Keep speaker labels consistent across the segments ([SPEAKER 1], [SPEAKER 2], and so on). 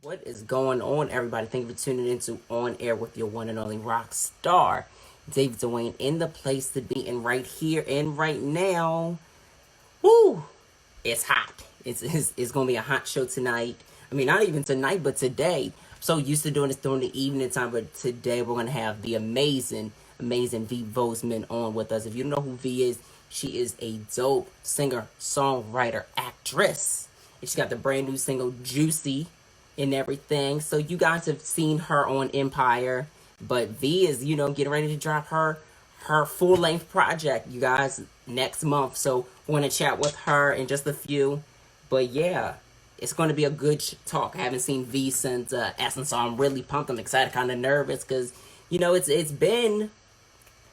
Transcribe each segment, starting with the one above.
[SPEAKER 1] What is going on, everybody? Thank you for tuning into On Air with your one and only rock star, David Duane, in the place to be, and right here and right now. Woo! It's hot. It's going to be a hot show tonight. I mean, not even tonight, but today. I'm so used to doing this during the evening time, but today we're going to have the amazing V Bozeman on with us. If you don't know who V is, she is a dope singer, songwriter, actress. And she's got the brand new single Juicy and everything. So you guys have seen her on Empire, but V is, getting ready to drop her full length project, you guys, next month. So we're gonna chat with her in just a few. But yeah, it's gonna be a good talk. I haven't seen V since Essence, so I'm really pumped. I'm excited, kind of nervous because it's been,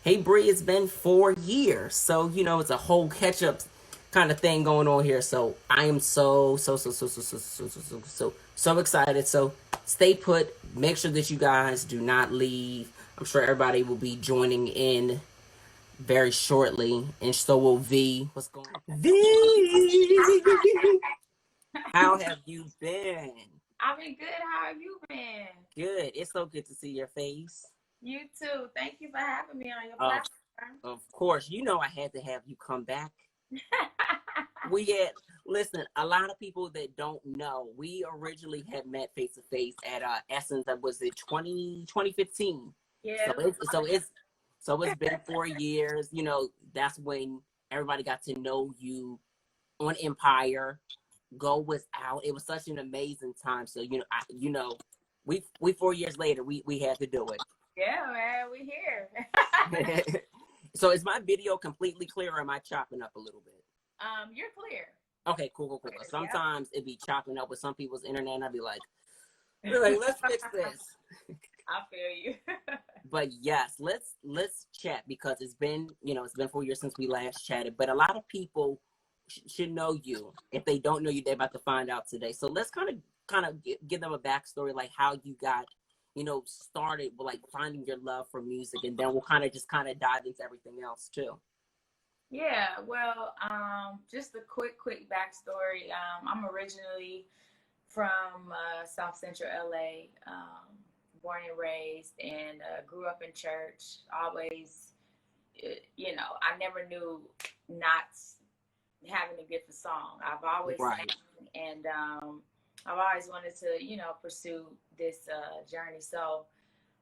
[SPEAKER 1] hey Bree, it's been 4 years. So it's a whole catch up kind of thing going on here. So I am so excited. So stay put. Make sure that you guys do not leave. I'm sure everybody will be joining in very shortly, and so will V. What's going on? V, how have you been?
[SPEAKER 2] I've been good. How have you been?
[SPEAKER 1] Good. It's so good to see your face.
[SPEAKER 2] You too. Thank you for having me on your
[SPEAKER 1] Of
[SPEAKER 2] platform.
[SPEAKER 1] of course, I had to have you come back. We had listen. A lot of people that don't know, we originally had met face to face at Essence. That was it 2015.
[SPEAKER 2] Yeah.
[SPEAKER 1] So it's been 4 years. That's when everybody got to know you on Empire. Go was out. It was such an amazing time. So we 4 years later we had to do
[SPEAKER 2] Yeah, man. We here.
[SPEAKER 1] it. So is my video completely clear, or am I chopping up a little bit?
[SPEAKER 2] You're clear.
[SPEAKER 1] Okay, cool.
[SPEAKER 2] Clear.
[SPEAKER 1] Sometimes it'd be chopping up with some people's internet, and I'd be like, let's fix this.
[SPEAKER 2] I feel you.
[SPEAKER 1] But yes, let's chat because it's been 4 years since we last chatted. But a lot of people should know you. If they don't know you, they're about to find out today. So let's kind of give them a backstory, like how you got started with like finding your love for music, and then we'll kind of dive into everything else too.
[SPEAKER 2] Yeah. Well, just a quick backstory. I'm originally from South Central LA. Born and raised, and grew up in church. Always, I never knew not having a gift for song. I've always
[SPEAKER 1] Right.
[SPEAKER 2] sang, and I've always wanted to, pursue this journey. So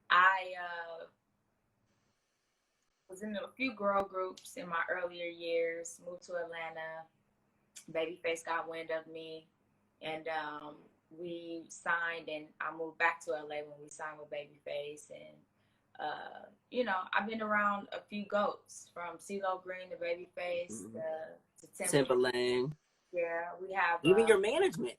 [SPEAKER 2] I was in a few girl groups in my earlier years. Moved to Atlanta. Babyface got wind of me, and we signed, and I moved back to LA when we signed with Babyface. And I've been around a few goats, from CeeLo Green to Babyface
[SPEAKER 1] Mhm.
[SPEAKER 2] to Timberland.
[SPEAKER 1] Timberland,
[SPEAKER 2] Yeah, we have
[SPEAKER 1] even your management,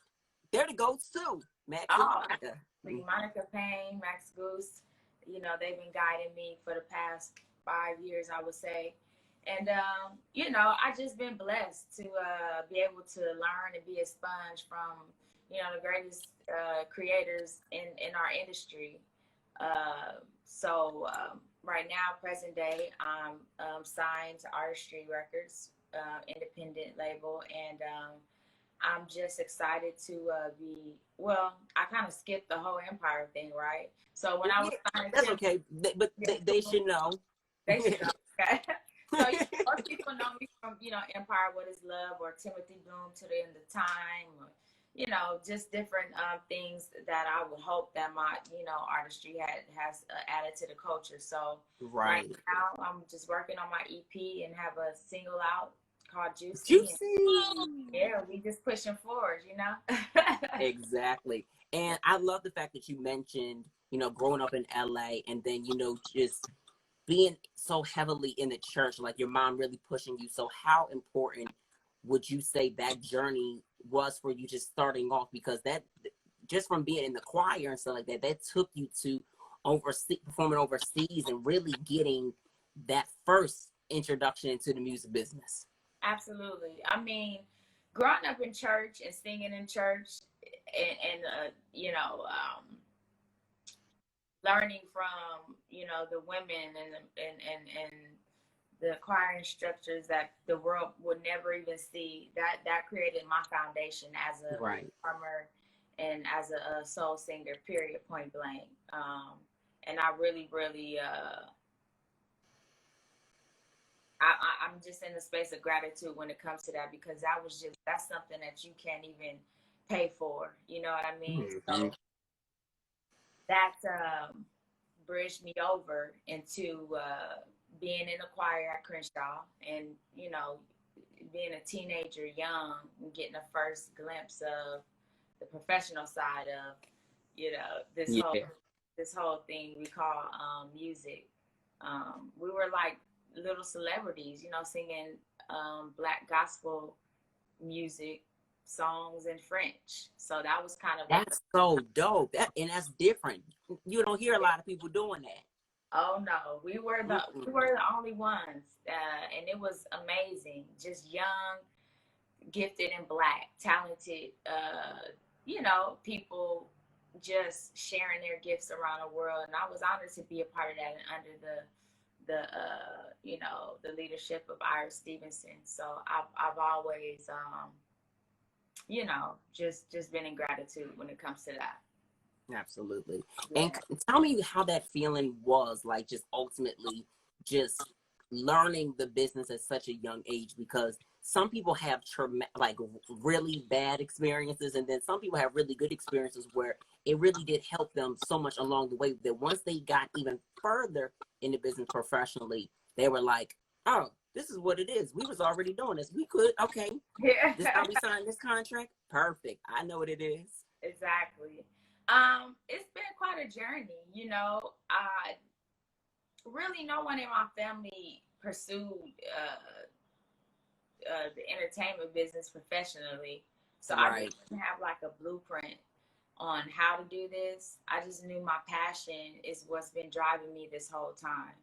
[SPEAKER 1] they're the goats too, Max and
[SPEAKER 2] oh,
[SPEAKER 1] Monica.
[SPEAKER 2] Monica Payne, Max Goose. They've been guiding me for the past 5 years, I would say. And I just been blessed to be able to learn and be a sponge from the greatest creators in our industry. So right now, present day, I'm signed to Artistry Records, independent label, and I'm just excited to be. Well, I kind of skipped the whole Empire thing, right? So when I was signed,
[SPEAKER 1] That's okay, but
[SPEAKER 2] yeah,
[SPEAKER 1] they should know.
[SPEAKER 2] they should know. Okay. So most people know me from Empire, What Is Love, or Timothy Bloom, To the End of Time, or just different things that I would hope that my artistry has added to the culture. So right
[SPEAKER 1] Right.
[SPEAKER 2] now I'm just working on my EP and have a single out called Juicy. And
[SPEAKER 1] Juicy.
[SPEAKER 2] yeah, we just pushing forward.
[SPEAKER 1] Exactly. And I love the fact that you mentioned, growing up in LA, and then, just being so heavily in the church, like your mom really pushing you. So how important would you say that journey was for you, just starting off? Because that, just from being in the choir and stuff like that, that took you to performing overseas and really getting that first introduction into the music business.
[SPEAKER 2] Absolutely. I mean, growing up in church and singing in church, and learning from the women and the choir instructors that the world would never even see, that created my foundation as a
[SPEAKER 1] Right.
[SPEAKER 2] performer and as a soul singer, period, point blank. And I really, really, I'm just in the space of gratitude when it comes to that, because that's something that you can't even pay for. You know what I mean?
[SPEAKER 1] Mm-hmm.
[SPEAKER 2] So that bridged me over into being in the choir at Crenshaw, and being a teenager, young, and getting a first glimpse of the professional side of this whole
[SPEAKER 1] Yeah.
[SPEAKER 2] thing we call music. We were like little celebrities, singing black gospel music songs in French. So that was kind of like,
[SPEAKER 1] That's so dope. And that's different. You don't hear a lot of people doing that.
[SPEAKER 2] oh no,
[SPEAKER 1] Mm-mm.
[SPEAKER 2] we were the only ones, and it was amazing. Just young, gifted, and black, talented, people just sharing their gifts around the world. And I was honored to be a part of that, and under the leadership of Iris Stevenson. So I've always just been in gratitude when it comes to that.
[SPEAKER 1] Absolutely.
[SPEAKER 2] Yeah.
[SPEAKER 1] And tell me how that feeling was, like, just ultimately just learning the business at such a young age, because some people have like really bad experiences, and then some people have really good experiences where it really did help them so much along the way that once they got even further in the business professionally, they were like, oh, this is what it is. We was already doing this. We could, okay,
[SPEAKER 2] Yeah.
[SPEAKER 1] this how we signed this contract. Perfect. I know what it is.
[SPEAKER 2] Exactly. It's been quite a journey, really no one in my family pursued the entertainment business professionally. So I really
[SPEAKER 1] Right.
[SPEAKER 2] didn't have like a blueprint on how to do this. I just knew my passion is what's been driving me this whole time.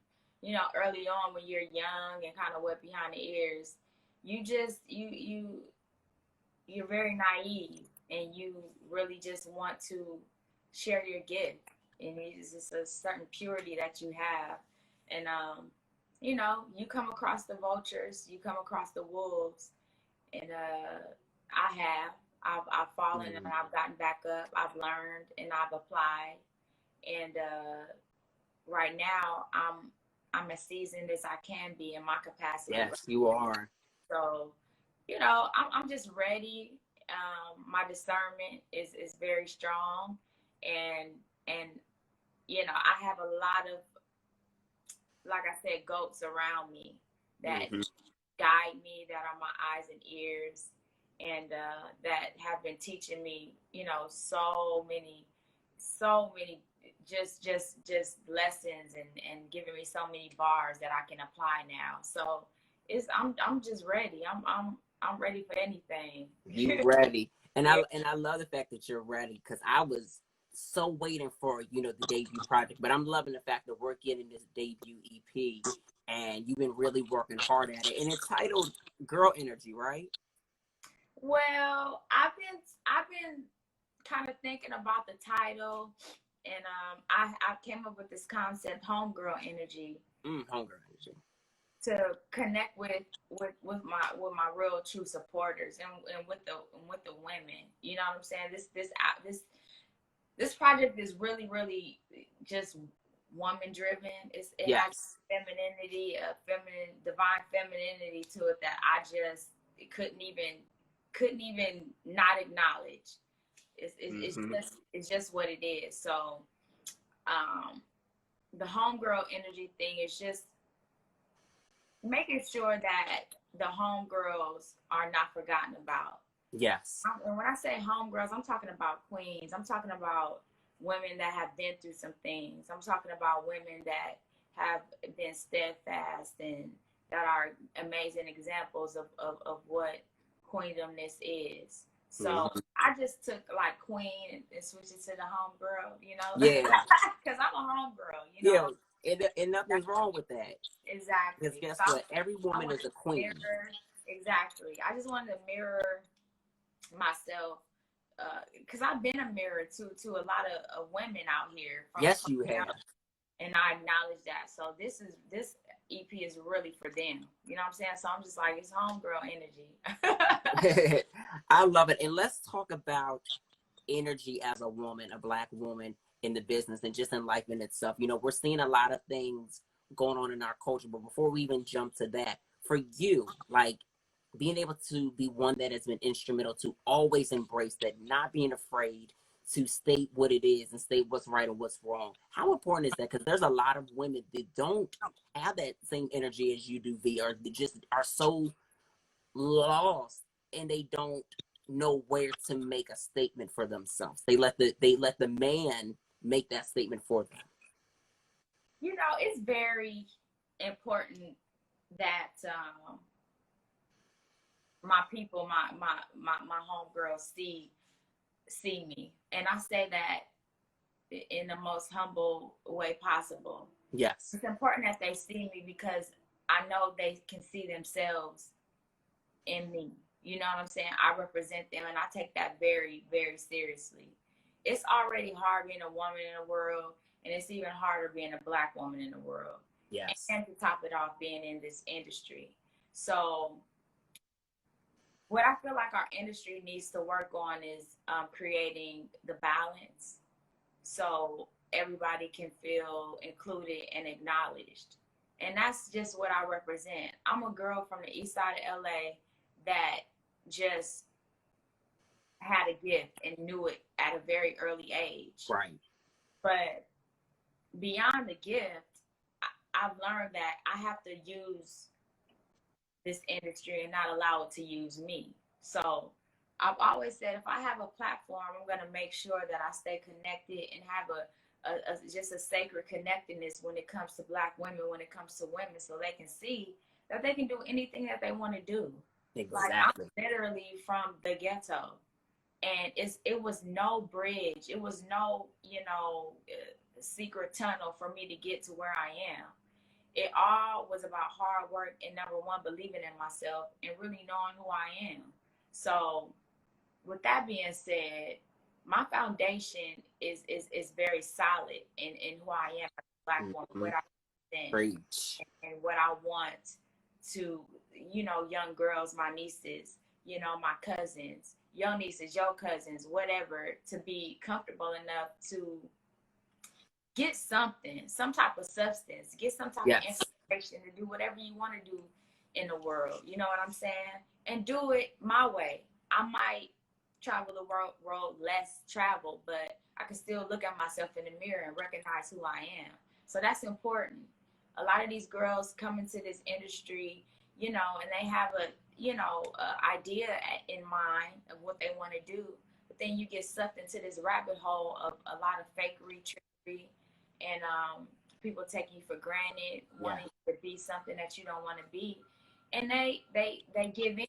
[SPEAKER 2] Early on, when you're young and kind of wet behind the ears, you just you're very naive, and you really just want to share your gift, and it's just a certain purity that you have. And you come across the vultures, you come across the wolves, and I've fallen, and
[SPEAKER 1] Mm-hmm.
[SPEAKER 2] I've gotten back up. I've learned, and I've applied, and right now I'm as seasoned as I can be in my capacity.
[SPEAKER 1] Yes, you are.
[SPEAKER 2] So, I'm just ready. My discernment is very strong, and and I have a lot of, like I said, goats around me that
[SPEAKER 1] Mm-hmm.
[SPEAKER 2] guide me, that are my eyes and ears, and that have been teaching me, so many just lessons, and giving me so many bars that I can apply now. So I'm just ready. I'm ready for anything.
[SPEAKER 1] You ready. And
[SPEAKER 2] Yeah.
[SPEAKER 1] I love the fact that you're ready, because I was so waiting for, the debut project. But I'm loving the fact that we're getting this debut EP, and you've been really working hard at it. And it's titled Girl Energy, right?
[SPEAKER 2] Well, I've been kind of thinking about the title, and I came up with this concept, homegirl energy,
[SPEAKER 1] Hunger Energy.
[SPEAKER 2] to connect with my real true supporters, and with the women. You know what I'm saying? This project is really, really just woman driven. It has
[SPEAKER 1] Yes.
[SPEAKER 2] femininity, divine femininity to it that I just couldn't even not acknowledge.
[SPEAKER 1] Mm-hmm.
[SPEAKER 2] It's just what it is. So um, the homegirl energy thing is just making sure that the homegirls are not forgotten about.
[SPEAKER 1] Yes.
[SPEAKER 2] And when I say homegirls, I'm talking about queens. I'm talking about women that have been through some things. I'm talking about women that have been steadfast, and that are amazing examples of what queendomness is. So
[SPEAKER 1] Mm-hmm.
[SPEAKER 2] I just took like queen and switched it to the homegirl,
[SPEAKER 1] Yeah.
[SPEAKER 2] because I'm a homegirl.
[SPEAKER 1] Yeah. And nothing's wrong with that. Because
[SPEAKER 2] Exactly.
[SPEAKER 1] guess
[SPEAKER 2] So
[SPEAKER 1] what? Every
[SPEAKER 2] I
[SPEAKER 1] woman
[SPEAKER 2] wanted
[SPEAKER 1] is a
[SPEAKER 2] to
[SPEAKER 1] queen.
[SPEAKER 2] mirror, exactly. I just wanted to mirror myself, because I've been a mirror to a lot of women out here
[SPEAKER 1] Yes,
[SPEAKER 2] from
[SPEAKER 1] you have.
[SPEAKER 2] and I acknowledge that. So this EP is really for them. You know what I'm saying? So I'm just like, it's homegirl energy.
[SPEAKER 1] I love it. And let's talk about energy as a woman, a Black woman in the business and just in life in itself. You know, we're seeing a lot of things going on in our culture, but before we even jump to that, for you, like being able to be one that has been instrumental to always embrace that, not being afraid to state what it is and state what's right and what's wrong. How important is that? Because there's a lot of women that don't have that same energy as you do, V, or they just are so lost and they don't know where to make a statement for themselves. They let the man make that statement for them.
[SPEAKER 2] You know, it's very important that my people, my homegirls see me, and I say that in the most humble way possible.
[SPEAKER 1] Yes.
[SPEAKER 2] It's important that they see me because I know they can see themselves in me. You know what I'm saying? I represent them and I take that very, very seriously. It's already hard being a woman in the world, and it's even harder being a Black woman in the world.
[SPEAKER 1] Yes.
[SPEAKER 2] And to top it off, being in this industry. So what I feel like our industry needs to work on is creating the balance so everybody can feel included and acknowledged. And that's just what I represent. I'm a girl from the east side of LA that just had a gift and knew it at a very early age.
[SPEAKER 1] Right.
[SPEAKER 2] But beyond the gift, I've learned that I have to use this industry and not allow it to use me. So I've always said if I have a platform, I'm going to make sure that I stay connected and have just a sacred connectedness when it comes to Black women, when it comes to women, so they can see that they can do anything that they want to do.
[SPEAKER 1] Exactly.
[SPEAKER 2] Like, I'm literally from the ghetto, and it was no bridge. It was no, secret tunnel for me to get to where I am. It all was about hard work and, number one, believing in myself and really knowing who I am. So with that being said, my foundation is very solid in who I am as a Black woman, what I represent, and what I want to, young girls, my nieces, my cousins, your nieces, your cousins, whatever, to be comfortable enough to get something, some type of substance, get some type of inspiration to do whatever you want to do in the world. You know what I'm saying? And do it my way. I might travel the road less traveled, but I can still look at myself in the mirror and recognize who I am. So that's important. A lot of these girls come into this industry, and they have a idea in mind of what they want to do, but then you get sucked into this rabbit hole of a lot of fakery, trickery, and people taking you for granted, wanting you to be something that you don't want to be, and they give in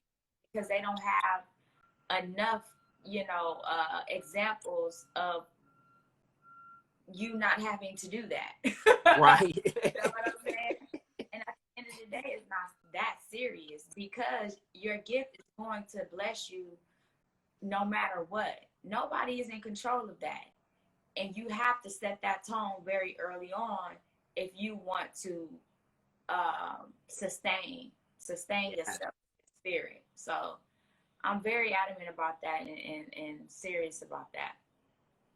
[SPEAKER 2] because they don't have enough examples of you not having to do that.
[SPEAKER 1] Right.
[SPEAKER 2] You know what I'm saying? And at the end of the day, it's not that serious because your gift is going to bless you no matter what. Nobody is in control of that. And you have to set that tone very early on if you want to sustain yourself in spirit. So I'm very adamant about that and serious about that.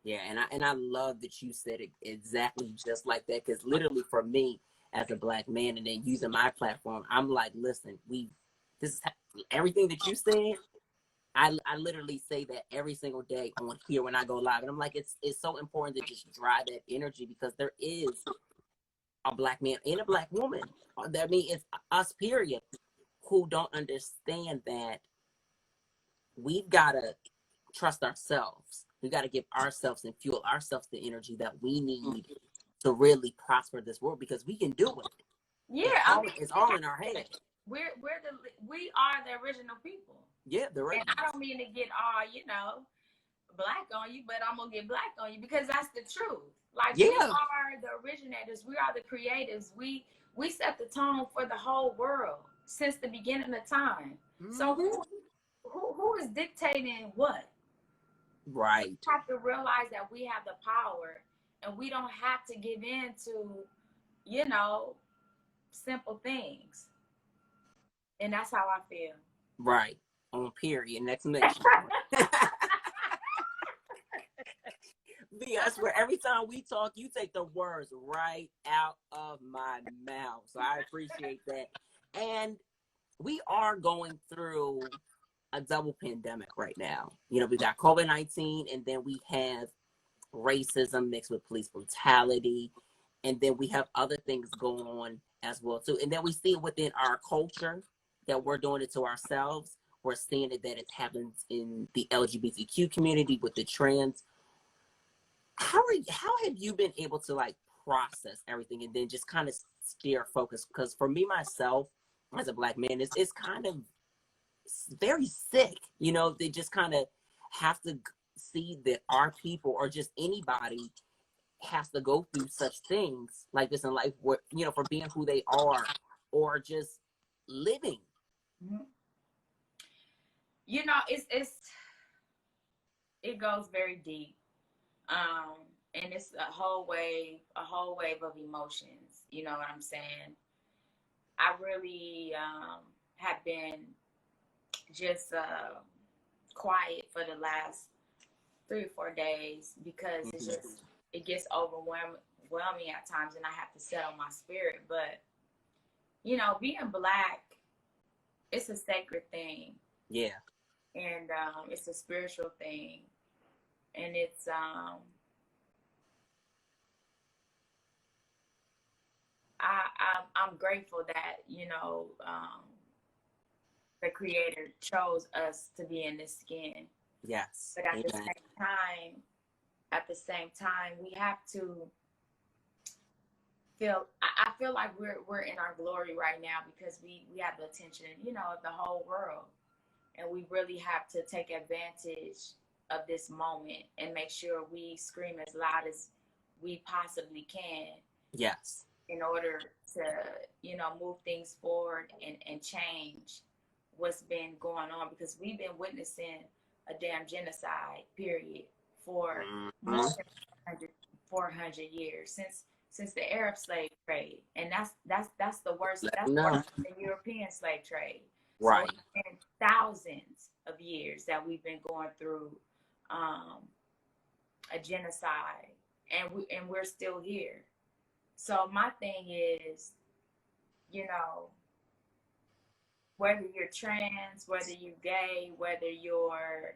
[SPEAKER 1] Yeah, and I love that you said it exactly just like that, because literally for me as a Black man and then using my platform, I'm like, listen, this is everything that you said. I literally say that every single day on here when I go live, and I'm like, it's so important to just drive that energy because there is a Black man and a Black woman. I mean, it's us, period, who don't understand that we've got to trust ourselves. We got to give ourselves and fuel ourselves the energy that we need to really prosper this world, because we can do it.
[SPEAKER 2] Yeah,
[SPEAKER 1] it's all in our head.
[SPEAKER 2] We are the original people.
[SPEAKER 1] Yeah, the original.
[SPEAKER 2] And I don't mean to get all Black on you, but I'm gonna get Black on you because that's the truth. Like, we are the originators. We are the creatives. We set the tone for the whole world since the beginning of time. Mm-hmm. So who is dictating what?
[SPEAKER 1] Right.
[SPEAKER 2] We have to realize that we have the power, and we don't have to give in to, simple things. And that's how I feel.
[SPEAKER 1] Right. On period. Next mention. me. I swear, every time we talk, you take the words right out of my mouth. So I appreciate that. And we are going through a double pandemic right now. You know, we got COVID-19, and then we have racism mixed with police brutality, and then we have other things going on as well too. And then we see it within our culture that we're doing it to ourselves. We're seeing it that it happens in the LGBTQ community with the trans. How have you been able to like process everything and then just kind of steer focus? Because for me myself, as a Black man, it's kind of very sick. You know, they just kind of have to see that our people or just anybody has to go through such things like this in life, where, you know, for being who they are or just living.
[SPEAKER 2] Mm-hmm. You know, it goes very deep, and it's a whole wave of emotions. You know what I'm saying? I really have been just quiet for the last 3 or 4 days because it's just, it gets overwhelming at times, and I have to settle my spirit. But you know, being Black, it's a sacred thing.
[SPEAKER 1] Yeah.
[SPEAKER 2] And it's a spiritual thing, and it's I'm grateful that, you know, the Creator chose us to be in this skin.
[SPEAKER 1] Yes.
[SPEAKER 2] But at the same time, we have to feel. I feel like we're in our glory right now because we have the attention, you know, of the whole world, and we really have to take advantage of this moment and make sure we scream as loud as we possibly can.
[SPEAKER 1] Yes.
[SPEAKER 2] In order to, you know, move things forward and change what's been going on, because we've been witnessing a damn genocide period for more than 400 years since the Arab slave trade, and that's the worst. That's worse than the European slave trade.
[SPEAKER 1] Right.
[SPEAKER 2] So it's been thousands of years that we've been going through a genocide, and we're still here. So my thing is, you know, whether you're trans, whether you're gay, whether you're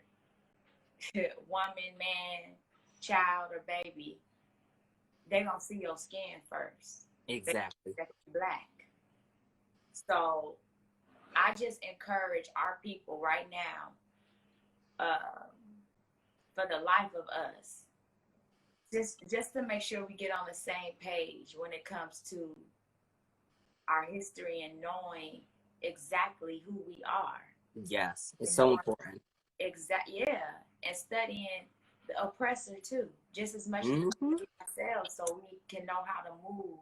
[SPEAKER 2] woman, man, child, or baby, they're going to see your skin first.
[SPEAKER 1] Exactly.
[SPEAKER 2] They're Black. So I just encourage our people right now, for the life of us, just to make sure we get on the same page when it comes to our history and knowing exactly who we are.
[SPEAKER 1] Yes, it's so important.
[SPEAKER 2] Yeah, and studying the oppressor too, just as much as ourselves, so we can know how to move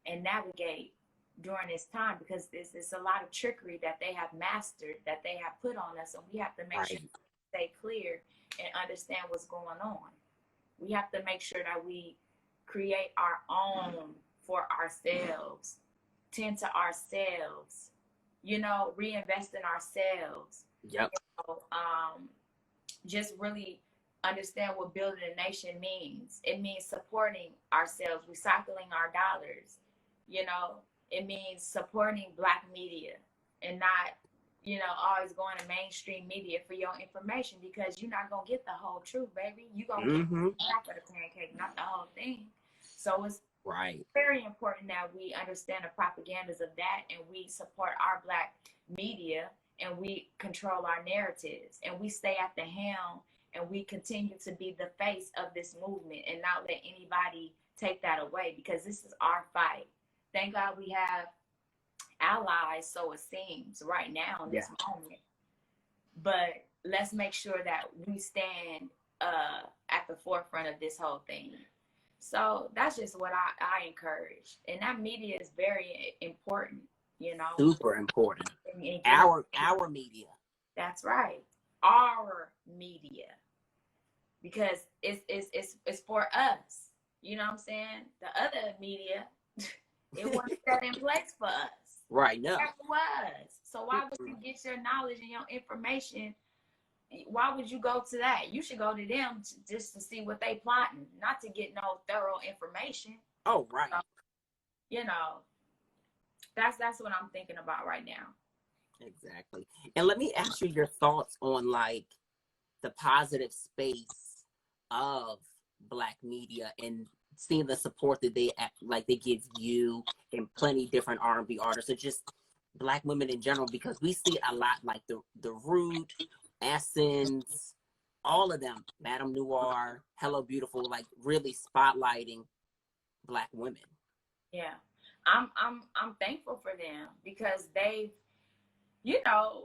[SPEAKER 2] and navigate during this time, because it's a lot of trickery that they have mastered, that they have put on us, and we have to make sure we stay clear and understand what's going on. We have to make sure that we create our own for ourselves, tend to ourselves, you know, reinvest in ourselves.
[SPEAKER 1] Yep.
[SPEAKER 2] You know, just really understand what building a nation means. It means supporting ourselves, recycling our dollars. You know, it means supporting Black media and not, you know, always going to mainstream media for your information, because you're not going to get the whole truth, baby. You're going to get half of the pancake, not the whole thing. So it's very important that we understand the propagandas of that, and we support our Black media, and we control our narratives, and we stay at the helm, and we continue to be the face of this movement and not let anybody take that away, because this is our fight. Thank God we have allies, so it seems, right now in this moment. But let's make sure that we stand at the forefront of this whole thing. So that's just what I encourage. And that media is very important, you know.
[SPEAKER 1] Super important. Our media.
[SPEAKER 2] That's right. Our media. Because it's for us. You know what I'm saying? The other media, it wasn't set in place for us.
[SPEAKER 1] Right, no.
[SPEAKER 2] It was. So why would you get your knowledge and your information why would you go to that? You should go to them just to see what they plotting, not to get no thorough information.
[SPEAKER 1] Oh, right.
[SPEAKER 2] So, you know, that's what I'm thinking about right now.
[SPEAKER 1] Exactly. And let me ask you your thoughts on like the positive space of Black media and seeing the support that they give you and plenty different R&B artists, or just Black women in general, because we see a lot like the Root, Essence, all of them, Madame Noir, Hello Beautiful, like really spotlighting Black women.
[SPEAKER 2] Yeah, I'm thankful for them because you know,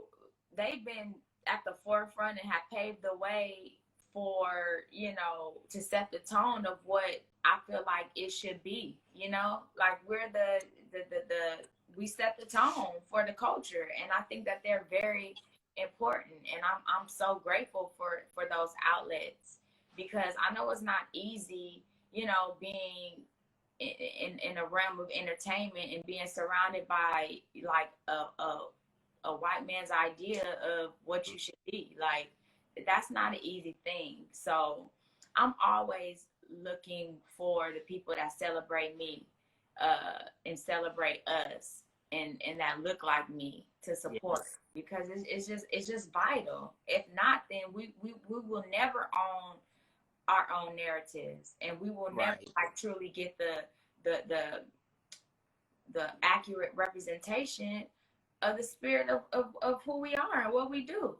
[SPEAKER 2] they've been at the forefront and have paved the way for, you know, to set the tone of what I feel like it should be, you know, like we're the we set the tone for the culture. And I think that they're very important. And I'm so grateful for those outlets, because I know it's not easy, you know, being in a realm of entertainment and being surrounded by like a white man's idea of what you should be. Like, that's not an easy thing. So I'm always looking for the people that celebrate me, and celebrate us, and that look like me to support. Yes. Because it's just vital. If not, then we will never own our own narratives, and we will never like truly get the the accurate representation of the spirit of who we are and what we do.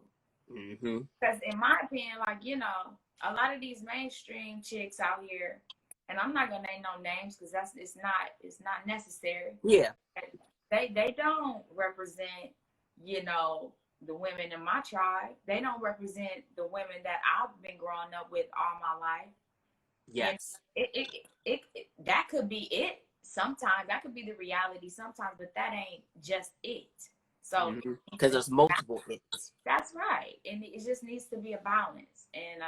[SPEAKER 2] Because in my opinion, like, you know, a lot of these mainstream chicks out here, and I'm not gonna name no names because it's not necessary.
[SPEAKER 1] Yeah.
[SPEAKER 2] They don't represent, you know, the women in my tribe. They don't represent the women that I've been growing up with all my life.
[SPEAKER 1] Yes.
[SPEAKER 2] And it that could be it. Sometimes that could be the reality sometimes, but that ain't just it. So
[SPEAKER 1] because there's multiple hits.
[SPEAKER 2] That's right. And it just needs to be a balance. And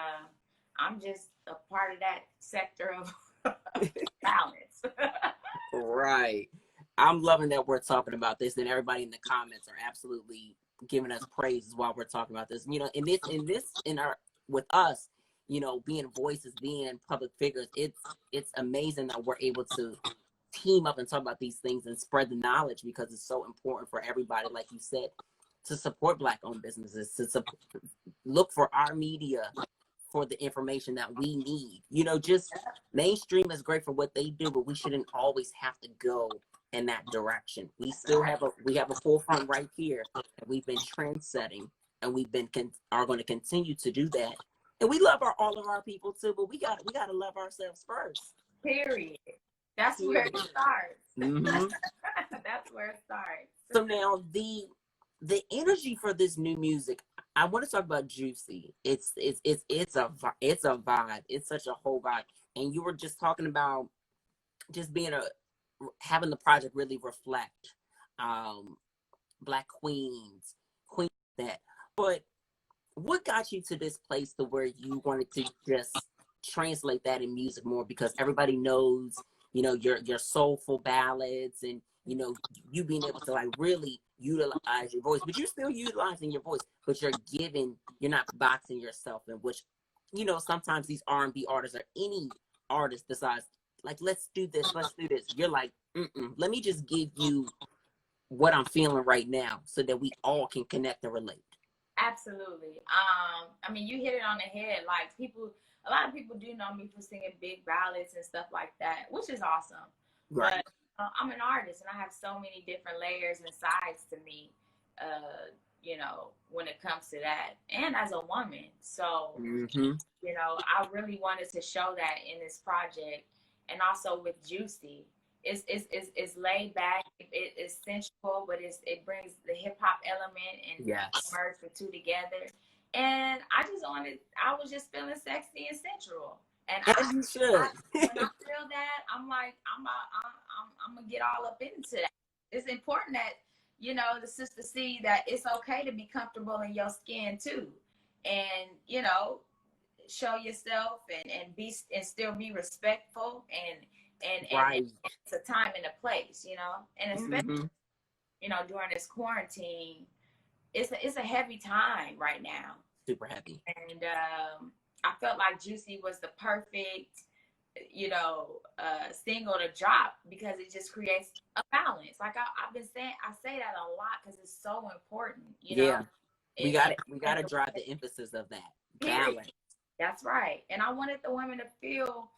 [SPEAKER 2] I'm just a part of that sector of balance.
[SPEAKER 1] Right. I'm loving that we're talking about this, and everybody in the comments are absolutely giving us praises while we're talking about this. You know, with us, you know, being voices, being public figures, it's amazing that we're able to team up and talk about these things and spread the knowledge, because it's so important for everybody, like you said, to support Black-owned businesses, to look for our media for the information that we need. You know, just mainstream is great for what they do, but we shouldn't always have to go in that direction. We still have a forefront right here, and we've been trendsetting, and are going to continue to do that. And we love all of our people too, but we got to love ourselves first.
[SPEAKER 2] Period. That's where it starts. That's where it starts.
[SPEAKER 1] So now the energy for this new music, I want to talk about Juicy. It's a vibe. It's such a whole vibe. And you were just talking about just having the project really reflect Black queens that. But what got you to this place to where you wanted to just translate that in music more? Because everybody knows, you know, your soulful ballads, and you know, you being able to like really utilize your voice, but you're still utilizing your voice, but you're not boxing yourself in, which, you know, sometimes these R&B artists, or any artist decides like, let's do this. You're like, let me just give you what I'm feeling right now so that we all can connect and relate.
[SPEAKER 2] Absolutely. I mean, you hit it on the head. Like, a lot of people do know me for singing big ballads and stuff like that, which is awesome. Right. But I'm an artist, and I have so many different layers and sides to me, you know, when it comes to that, and as a woman. So, you know, I really wanted to show that in this project, and also with Juicy. It's laid back. It's sensual, but it brings the hip hop element and merge the two together. And I was just feeling sexy and sensual. And
[SPEAKER 1] you should.
[SPEAKER 2] When I feel that, I'm like, I'm gonna get all up into that. It's important that, you know, the sister see that it's okay to be comfortable in your skin too, and, you know, show yourself and still be respectful and it's a time and a place, you know, and especially you know, during this quarantine, it's a heavy time right now.
[SPEAKER 1] Super heavy.
[SPEAKER 2] And I felt like Juicy was the perfect, single to drop because it just creates a balance. Like I've been saying, I say that a lot because it's so important,
[SPEAKER 1] Yeah. We got
[SPEAKER 2] and
[SPEAKER 1] it. We got to drive the emphasis of that
[SPEAKER 2] period.
[SPEAKER 1] balance.
[SPEAKER 2] That's right. And I wanted the women to feel,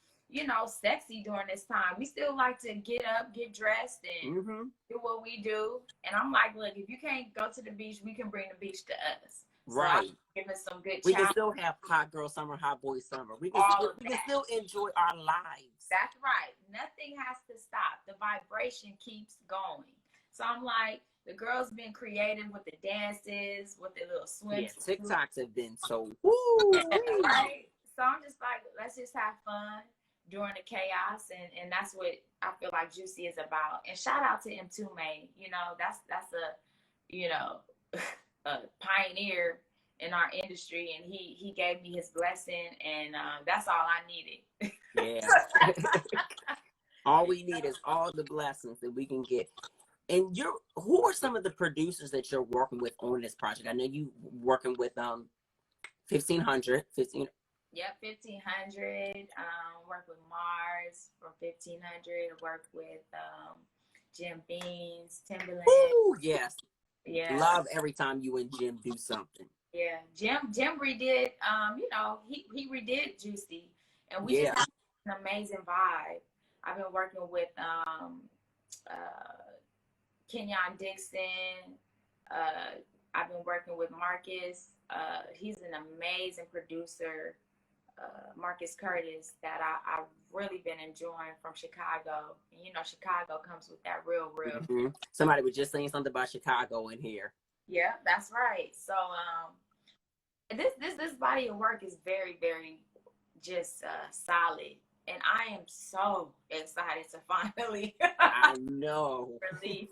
[SPEAKER 2] sexy during this time. We still like to get up, get dressed, and do what we do. And I'm like, look, if you can't go to the beach, we can bring the beach to us. So
[SPEAKER 1] Right.
[SPEAKER 2] I'm giving some good
[SPEAKER 1] We can
[SPEAKER 2] challenge.
[SPEAKER 1] still have hot girl summer, hot boy summer. We can still enjoy our lives.
[SPEAKER 2] That's right. Nothing has to stop. The vibration keeps going. So I'm like, the girls been creative with the dances, with the little swims.
[SPEAKER 1] Yeah, TikToks have been so woo.
[SPEAKER 2] Right. So I'm just like, let's just have fun during the chaos, and that's what I feel like Juicy is about. And shout out to M2May. That's a pioneer in our industry, and he gave me his blessing, and that's all I needed.
[SPEAKER 1] Yeah. All we need is all the blessings that we can get. And who are some of the producers that you're working with on this project? I know you working with 1500.
[SPEAKER 2] Yep, 1500. Work with Mars from 1500. Work with Jim Beans, Timberland.
[SPEAKER 1] Ooh, yes.
[SPEAKER 2] Yeah.
[SPEAKER 1] Love every time you and Jim do something.
[SPEAKER 2] Yeah. Jim redid. He redid Juicy, and we just have an amazing vibe. I've been working with Kenyon Dixon. I've been working with Marcus. He's an amazing producer. Marcus Curtis that I've really been enjoying from Chicago. And Chicago comes with that real.
[SPEAKER 1] Mm-hmm. Somebody was just saying something about Chicago in here.
[SPEAKER 2] Yeah, that's right. So this body of work is very, very just solid. And I am so excited to finally
[SPEAKER 1] I know
[SPEAKER 2] release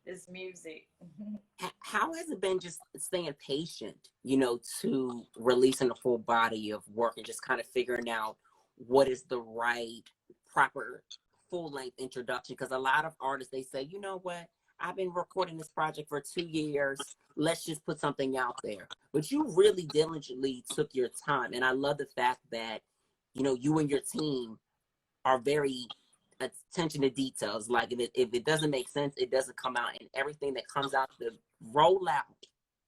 [SPEAKER 2] this music.
[SPEAKER 1] How has it been just staying patient, to releasing a full body of work and just kind of figuring out what is the right, proper, full-length introduction? Because a lot of artists, they say, you know what? I've been recording this project for 2 years. Let's just put something out there. But you really diligently took your time. And I love the fact that, you and your team are very attention to details. Like if it doesn't make sense, it doesn't come out, and everything that comes out the rollout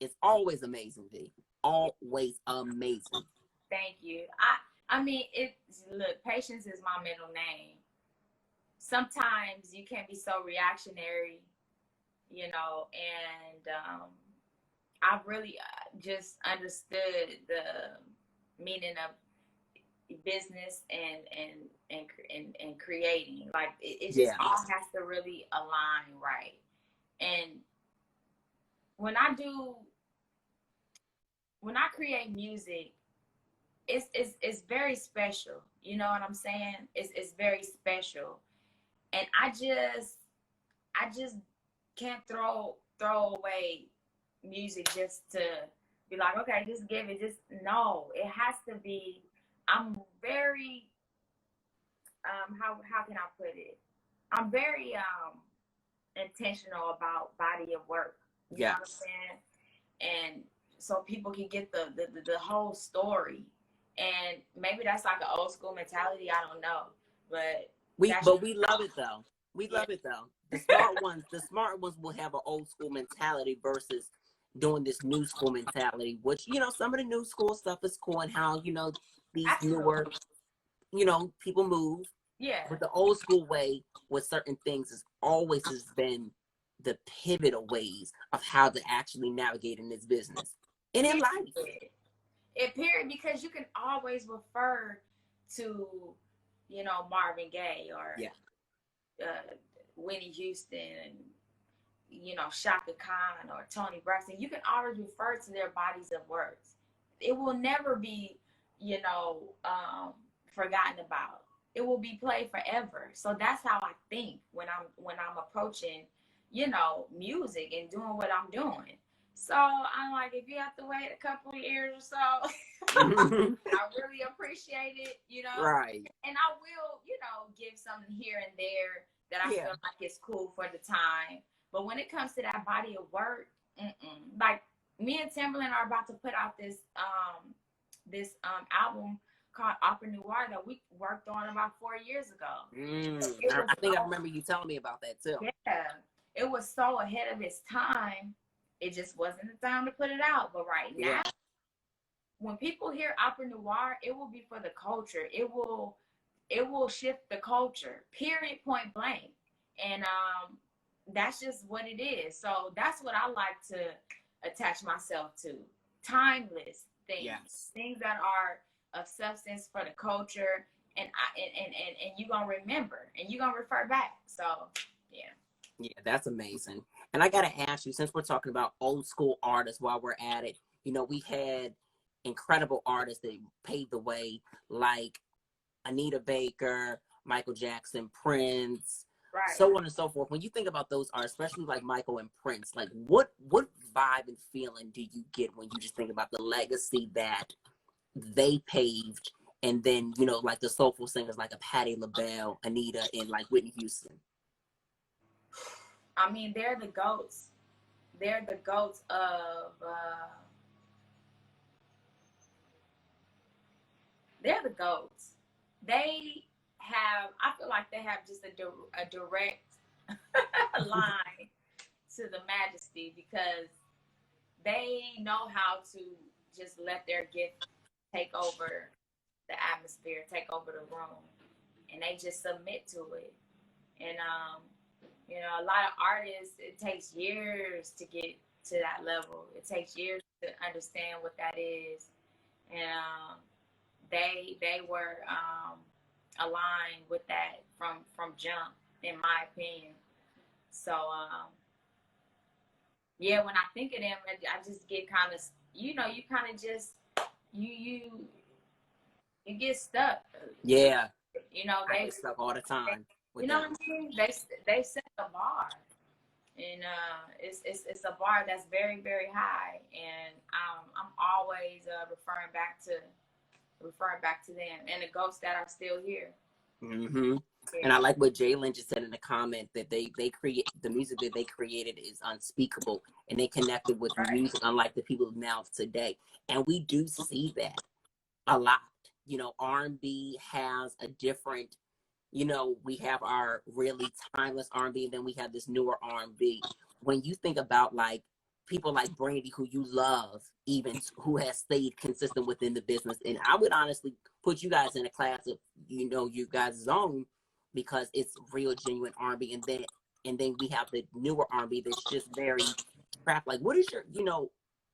[SPEAKER 1] is always amazing. Always amazing.
[SPEAKER 2] Thank you. I mean, look, patience is my middle name. Sometimes you can be so reactionary, and I really just understood the meaning of business and creating. Like it just all has to really align right. And when I create music, it's very special. You know what I'm saying? It's very special. And I just can't throw away music just to be like, okay, just give it. Just no, it has to be. I'm very how can I put it? I'm very intentional about body of work. You know what I'm saying? And so people can get the whole story. And maybe that's like an old school mentality. I don't know, but
[SPEAKER 1] we love it though. We love it though. The smart ones will have an old school mentality versus doing this new school mentality, which, some of the new school stuff is cool, and how, these newer, people move.
[SPEAKER 2] Yeah.
[SPEAKER 1] But the old school way with certain things has always has been the pivotal ways of how to actually navigate in this business and in life.
[SPEAKER 2] Period, because you can always refer to, Marvin Gaye or Whitney Houston and, Shaka Khan or Toni Braxton. You can always refer to their bodies of works. It will never be, forgotten about. It will be played forever. So that's how I think when I'm approaching, music and doing what I'm doing. So I'm like, if you have to wait a couple of years or so, I really appreciate it,
[SPEAKER 1] Right.
[SPEAKER 2] And I will, give something here and there that I feel like it's cool for the time. But when it comes to that body of work, like me and Timberland are about to put out this album called Opera Noir that we worked on about 4 years ago.
[SPEAKER 1] I think I remember you telling me about that too.
[SPEAKER 2] Yeah, it was so ahead of its time. It just wasn't the time to put it out. But right now, when people hear Opera Noir, it will be for the culture. It will shift the culture. Period. Point blank. And that's just what it is. So that's what I like to attach myself to. Timeless things, things that are of substance for the culture, and you gonna remember, and you gonna refer back. So yeah,
[SPEAKER 1] that's amazing. And I gotta ask you, since we're talking about old school artists, while we're at it, we've had incredible artists that paved the way, like Anita Baker, Michael Jackson, Prince, so on and so forth. When you think about those artists, especially like Michael and Prince, like what vibe and feeling do you get when you just think about the legacy that they paved, and then like the soulful singers like a Patti LaBelle, Anita, and like Whitney Houston?
[SPEAKER 2] I mean, they're the goats. They're the goats of. They're the goats. They have. I feel like they have just a direct line to the majesty, because they know how to just let their gift take over the atmosphere, take over the room, and they just submit to it. And a lot of artists, it takes years to get to that level. It takes years to understand what that is. And they were aligned with that from jump, in my opinion. So when I think of them, I just get kind of, you kind of just you get stuck.
[SPEAKER 1] Yeah.
[SPEAKER 2] They
[SPEAKER 1] get stuck all the time.
[SPEAKER 2] What I mean? They set the bar, and it's a bar that's very, very high, and I'm always referring back to them and the ghosts that are still here.
[SPEAKER 1] Mm-hmm. Yeah. And I like what Jalen just said in the comment, that they create the music that they created is unspeakable, and they connected with music unlike the people now today. And we do see that a lot. R&B has a different, we have our really timeless R&B, and then we have this newer R&B. When you think about like people like Brandy, who you love, even who has stayed consistent within the business, and I would honestly put you guys in a class of you guys' zone, because it's real genuine R&B, and then we have the newer R&B that's just very crap. Like, what is your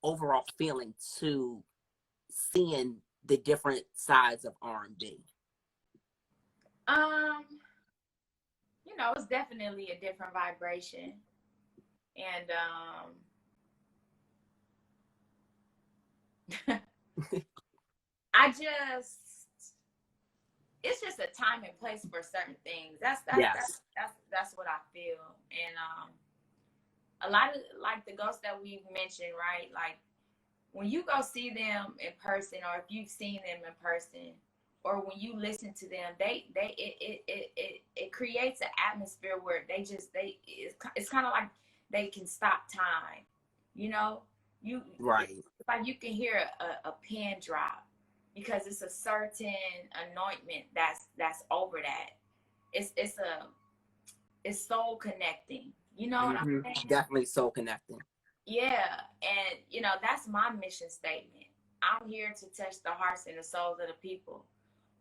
[SPEAKER 1] overall feeling to seeing the different sides of R&B?
[SPEAKER 2] It's definitely a different vibration, and it's just a time and place for certain things. That's what I feel. And a lot of, like, the ghosts that we've mentioned, right? Like, when you go see them in person, or if you've seen them in person, or when you listen to them, it creates an atmosphere where it's kind of like they can stop time. It's like you can hear a pin drop, because it's a certain anointment that's over that. It's soul connecting. What I'm saying?
[SPEAKER 1] Definitely soul connecting.
[SPEAKER 2] Yeah, and that's my mission statement. I'm here to touch the hearts and the souls of the people.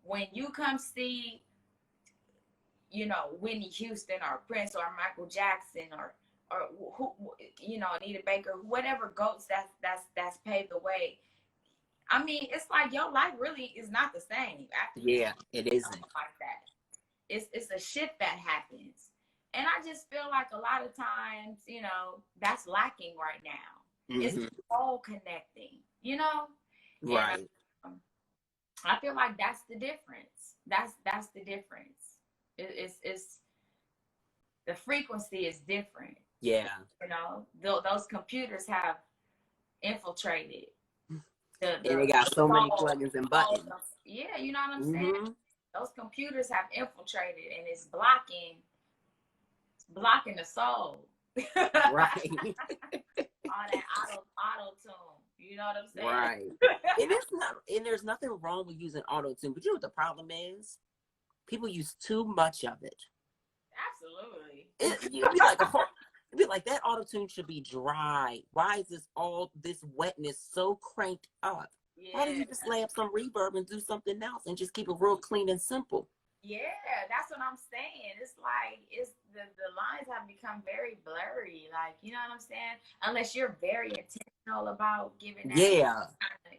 [SPEAKER 2] When you come see, Whitney Houston or Prince or Michael Jackson or who, Anita Baker, whatever goats that's paved the way. I mean, it's like your life really is not the same after.
[SPEAKER 1] Yeah, it isn't
[SPEAKER 2] like that. It's a shift that happens, and I just feel like a lot of times, that's lacking right now. Mm-hmm. It's all connecting,
[SPEAKER 1] right.
[SPEAKER 2] And, I feel like that's the difference. That's the difference. It's the frequency is different.
[SPEAKER 1] Yeah.
[SPEAKER 2] Those computers have infiltrated.
[SPEAKER 1] And they got so many plugins and buttons.
[SPEAKER 2] Yeah, you know what I'm saying? Those computers have infiltrated, and it's blocking the soul.
[SPEAKER 1] Right.
[SPEAKER 2] all that auto tune. You know what I'm saying?
[SPEAKER 1] Right. And there's nothing wrong with using auto tune, but you know what the problem is? People use too much of it.
[SPEAKER 2] Absolutely.
[SPEAKER 1] You'd be like it'd be like that auto tune should be dry. Why is this wetness so cranked up? Why don't
[SPEAKER 2] Yeah.
[SPEAKER 1] you just slap some reverb and do something else and just keep it real clean and simple?
[SPEAKER 2] Yeah, that's what I'm saying. It's like the lines have become very blurry. Like, you know what I'm saying? Unless you're very intentional about giving that,
[SPEAKER 1] Yeah.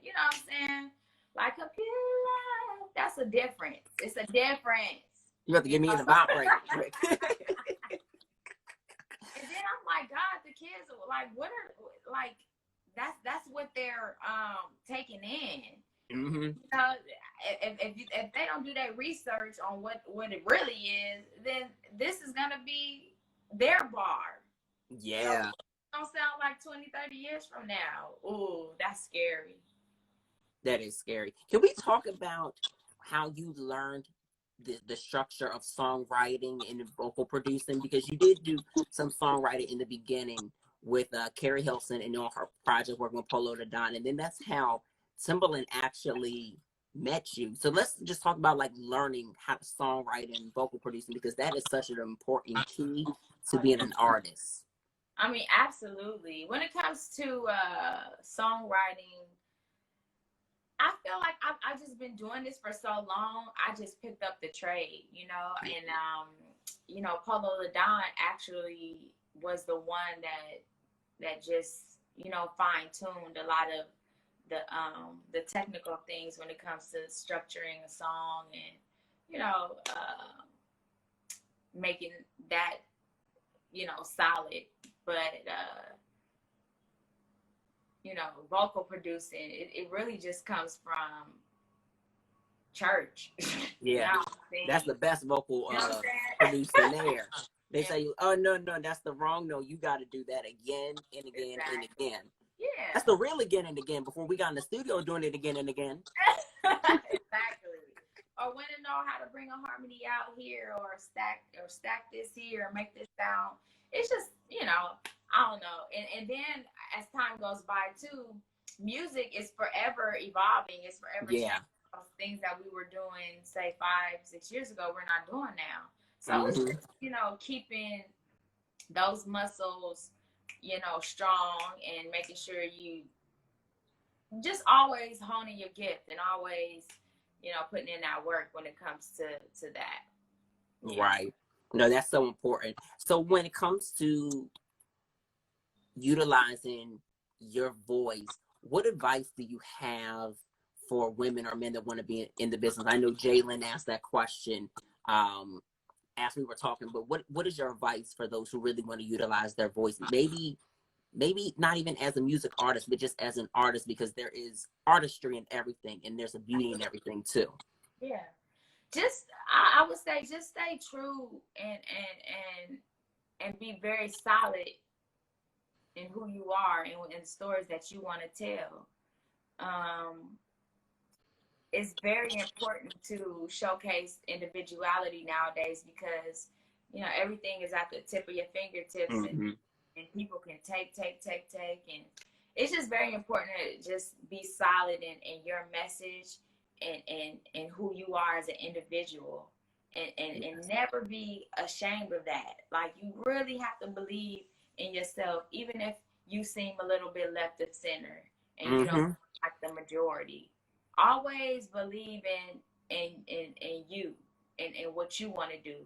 [SPEAKER 2] you know what I'm saying? Like computer love. That's a difference. It's a difference.
[SPEAKER 1] You have to
[SPEAKER 2] You
[SPEAKER 1] give me
[SPEAKER 2] know?
[SPEAKER 1] an about right quick.
[SPEAKER 2] And then I'm like, God, the kids are like, what are like that's what they're taking in.
[SPEAKER 1] Mm-hmm.
[SPEAKER 2] You know, if they don't do their research on what it really is, then this is gonna be their bar. So
[SPEAKER 1] Yeah.
[SPEAKER 2] it's gonna sound like 20, 30 years from now. Ooh, that's scary.
[SPEAKER 1] That is scary. Can we talk about how you learned the structure of songwriting and vocal producing? Because you did do some songwriting in the beginning with Carrie Hilson and on her project working with Polo to Don, and then that's how Timbaland actually met you. So let's just talk about like learning how to songwrite and vocal producing, because that is such an important key to
[SPEAKER 2] Oh, yeah.
[SPEAKER 1] being an artist.
[SPEAKER 2] I mean, absolutely. When it comes to songwriting, I feel like I've just been doing this for so long. I just picked up the trade, you know, and you know, Polo Ladon actually was the one that just, you know, fine tuned a lot of the technical things when it comes to structuring a song and, you know, making that, you know, solid. But you know, vocal producing, it really just comes from church. You
[SPEAKER 1] Yeah,
[SPEAKER 2] know
[SPEAKER 1] that's the best vocal
[SPEAKER 2] You know what I'm
[SPEAKER 1] producing
[SPEAKER 2] saying?
[SPEAKER 1] there. They say, oh no, that's the wrong no. You got to do that again and again and
[SPEAKER 2] Exactly.
[SPEAKER 1] again.
[SPEAKER 2] Yeah.
[SPEAKER 1] That's the real again and again. Before we got in the studio doing it again and again.
[SPEAKER 2] Exactly. Or when to know how to bring a harmony out here, or stack this here, or make this sound. It's just, you know, I don't know. And then as time goes by too, music is forever evolving. It's forever
[SPEAKER 1] Yeah.
[SPEAKER 2] changing. Those things that we were doing, say 5-6 years ago, we're not doing now. So it's
[SPEAKER 1] Mm-hmm.
[SPEAKER 2] just, you know, keeping those muscles, you know, strong, and making sure you just always honing your gift, and always, you know, putting in that work when it comes to that. Yeah.
[SPEAKER 1] Right. No, that's so important. So when it comes to utilizing your voice, what advice do you have for women or men that want to be in the business? I know Jalen asked that question as we were talking, but what is your advice for those who really want to utilize their voice? Maybe not even as a music artist, but just as an artist, because there is artistry in everything and there's a beauty in everything too.
[SPEAKER 2] Yeah. Just I would say just stay true and be very solid in who you are and stories that you want to tell. It's very important to showcase individuality nowadays, because, you know, everything is at the tip of your fingertips,
[SPEAKER 1] Mm-hmm.
[SPEAKER 2] and people can take, and it's just very important to just be solid in your message and who you are as an individual, and never be ashamed of that. Like, you really have to believe in yourself, even if you seem a little bit left of center and you don't
[SPEAKER 1] Mm-hmm.
[SPEAKER 2] like the majority. Always believe in you and what you want to do,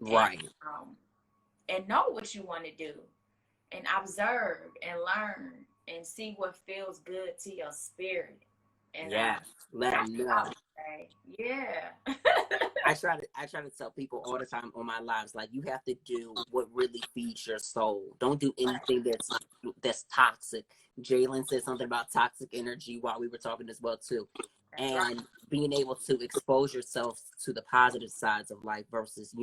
[SPEAKER 2] and
[SPEAKER 1] Right.
[SPEAKER 2] and know what you want to do, and observe and learn and see what feels good to your spirit. And
[SPEAKER 1] Yes. Let
[SPEAKER 2] that's
[SPEAKER 1] them
[SPEAKER 2] what I
[SPEAKER 1] know.
[SPEAKER 2] would say. Yeah.
[SPEAKER 1] I try to tell people all the time on my lives, like, you have to do what really feeds your soul. Don't do anything that's toxic. Jalen said something about toxic energy while we were talking as well too.
[SPEAKER 2] That's right.
[SPEAKER 1] And being able to expose yourself to the positive sides of life versus,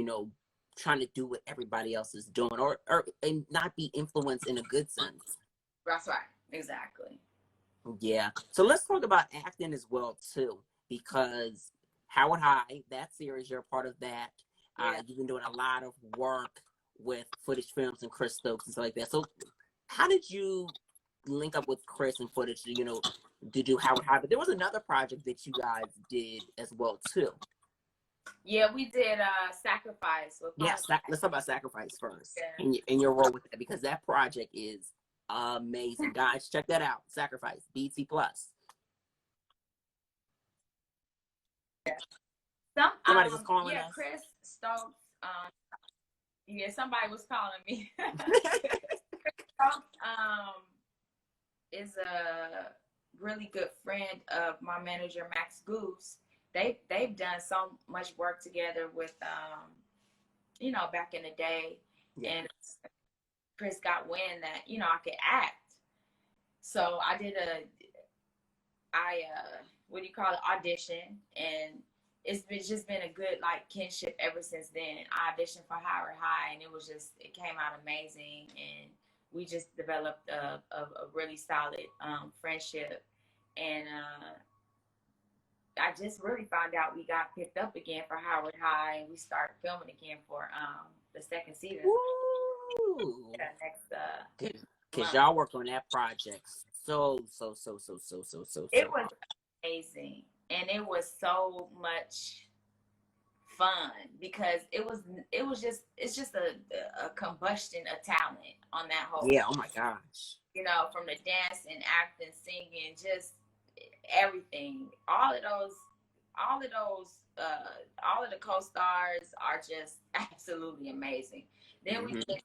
[SPEAKER 1] trying to do what everybody else is doing, or and not be influenced in a good sense.
[SPEAKER 2] That's right. Exactly.
[SPEAKER 1] Yeah. So let's talk about acting as well too, because Howard High, that series, you're a part of that.
[SPEAKER 2] Yeah.
[SPEAKER 1] You've been doing a lot of work with footage films and Chris Stokes and stuff like that. So how did you link up with Chris and footage, to do Howard High. But there was another project that you guys did as well too.
[SPEAKER 2] Yeah, we did Sacrifice.
[SPEAKER 1] Yes, let's talk about Sacrifice first,
[SPEAKER 2] Yeah.
[SPEAKER 1] and your role with that, because that project is amazing. Guys, check that out. Sacrifice, BT Plus. Somebody was calling us.
[SPEAKER 2] Chris Stokes. Somebody was calling me. Is a really good friend of my manager Max Goose. They've done so much work together with back in the day, and Chris got wind that I could act, so I did audition, and it's just been a good kinship ever since then. I auditioned for Howard High, and it came out amazing, and we just developed a really solid friendship, and I just really found out we got picked up again for Howard High, and we started filming again for the second season.
[SPEAKER 1] Woo!
[SPEAKER 2] Yeah, next
[SPEAKER 1] because y'all work on that project so.
[SPEAKER 2] It was amazing, and it was so much fun because it's just a combustion of talent on that whole.
[SPEAKER 1] Yeah. Oh my gosh.
[SPEAKER 2] From the dance and acting, singing, just everything. All of the co-stars are just absolutely amazing. Then we did,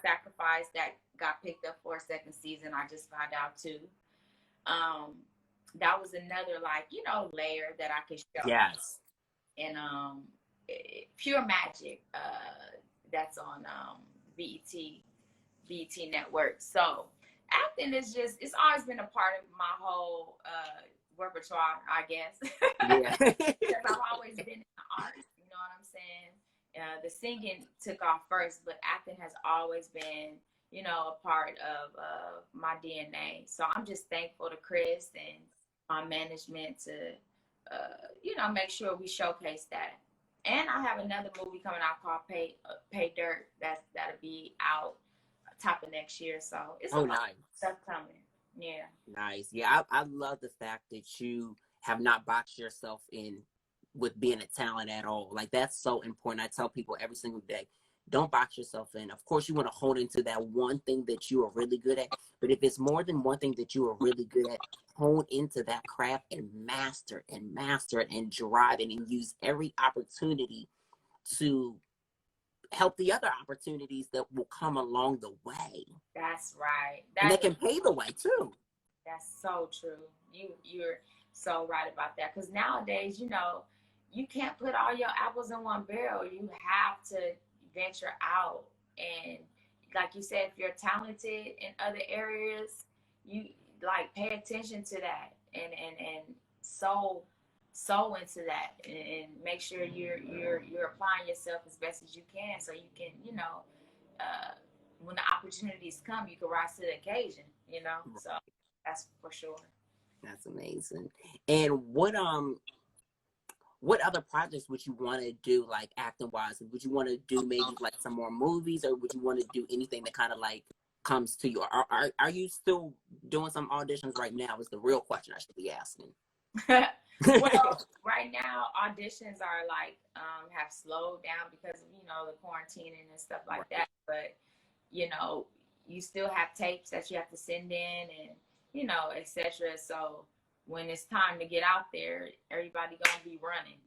[SPEAKER 2] Sacrifice, that got picked up for a second season. I just found out too. That was another layer that I could show.
[SPEAKER 1] Yes.
[SPEAKER 2] And Pure Magic, that's on BET Network. So acting is it's always been a part of my whole repertoire, I guess.
[SPEAKER 1] Yeah.
[SPEAKER 2] Because I've always been an artist, you know what I'm saying? The singing took off first, but acting has always been, a part of my DNA. So I'm just thankful to Chris and my management to, make sure we showcase that. And I have another movie coming out called Pay Dirt. That'll be out top of next year. So it's a lot of stuff coming. Yeah.
[SPEAKER 1] Nice. Yeah, I love the fact that you have not boxed yourself in with being a talent at all. Like, that's so important. I tell people every single day, don't box yourself in. Of course, you want to hold into that one thing that you are really good at. But if it's more than one thing that you are really good at, hone into that craft and master it and drive it and use every opportunity to help the other opportunities that will come along the way.
[SPEAKER 2] That's right.
[SPEAKER 1] And they can pave the way too.
[SPEAKER 2] That's so true. You're so right about that. Because nowadays, you can't put all your apples in one barrel. You have to venture out, and like you said, if you're talented in other areas, you pay attention to that and so into that, and make sure you're applying yourself as best as you can, so you can when the opportunities come, you can rise to the occasion. So that's for sure.
[SPEAKER 1] That's amazing. And what other projects would you want to do, acting wise? Would you want to do maybe some more movies, or would you want to do anything that kind of comes to you? Are you still doing some auditions right now? Is the real question I should be asking.
[SPEAKER 2] Well, right now auditions are have slowed down because of the quarantining and stuff like that. But you still have tapes that you have to send in, and etc. So when it's time to get out there, everybody gonna be running.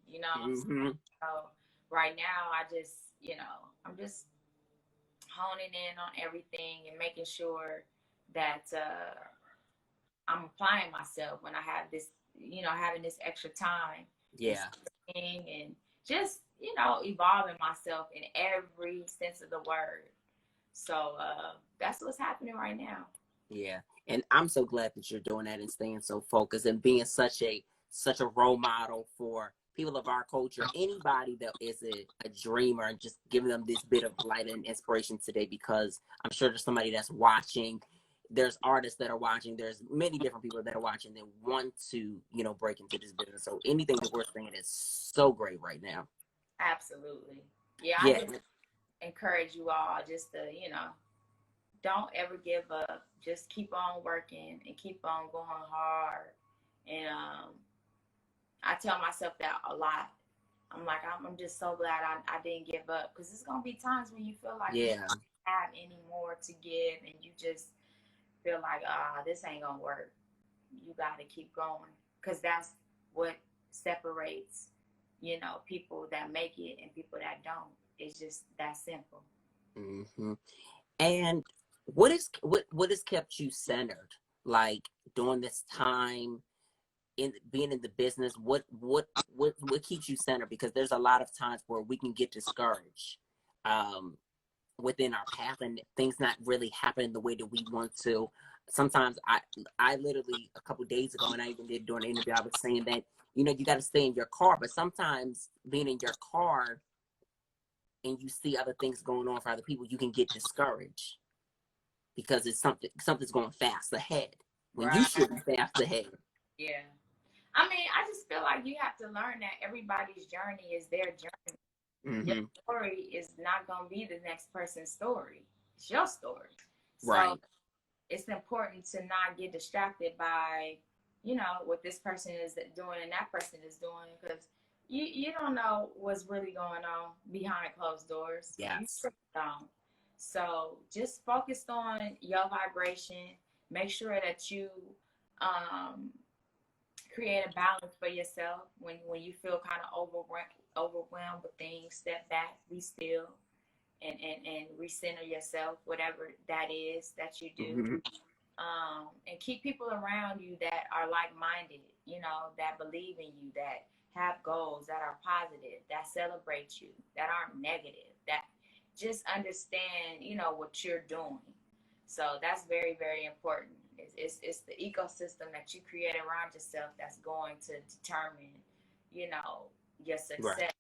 [SPEAKER 2] So right now, I'm just honing in on everything and making sure that I'm applying myself when I have this, having this extra time.
[SPEAKER 1] Yeah.
[SPEAKER 2] And just, evolving myself in every sense of the word. So that's what's happening right now.
[SPEAKER 1] Yeah. And I'm so glad that you're doing that and staying so focused and being such a role model for people of our culture, anybody that is a dreamer, and just giving them this bit of light and inspiration today, because I'm sure there's somebody that's watching. There's artists that are watching. There's many different people that are watching that want to, break into this business. So anything that we're saying is so great right now.
[SPEAKER 2] Absolutely. Yeah. I just encourage you all just to, don't ever give up. Just keep on working and keep on going hard. And I tell myself that a lot. I'm like, I'm just so glad I didn't give up, because it's gonna be times when you feel like you
[SPEAKER 1] Yeah.
[SPEAKER 2] don't have any more to give, and you just feel like, this ain't gonna work. You got to keep going, because that's what separates, people that make it and people that don't. It's just that simple.
[SPEAKER 1] Hmm. And what has kept you centered, like during this time in being in the business? What keeps you centered? Because there's a lot of times where we can get discouraged um, within our path, and things not really happening the way that we want to. Sometimes I literally a couple days ago, and I even did during an interview, I was saying that you got to stay in your car, but sometimes being in your car and you see other things going on for other people, you can get discouraged because it's something's going fast ahead when you
[SPEAKER 2] Right.
[SPEAKER 1] should be fast ahead.
[SPEAKER 2] Yeah. I mean, I just feel like you have to learn that everybody's journey is their journey. Your
[SPEAKER 1] Mm-hmm.
[SPEAKER 2] story is not going to be the next person's story. It's your story. So
[SPEAKER 1] Right.
[SPEAKER 2] it's important to not get distracted by, what this person is doing and that person is doing, because you don't know what's really going on behind closed doors. You
[SPEAKER 1] Yes.
[SPEAKER 2] really don't. So just focus on your vibration. Make sure that you um, create a balance for yourself when you feel kind of overwhelmed with things. Step back, be still, and recenter yourself, whatever that is that you do.
[SPEAKER 1] Mm-hmm.
[SPEAKER 2] And keep people around you that are like-minded, that believe in you, that have goals, that are positive, that celebrate you, that aren't negative, that just understand, what you're doing. So that's very, very important. It's the ecosystem that you create around yourself that's going to determine, your
[SPEAKER 1] Right.
[SPEAKER 2] success.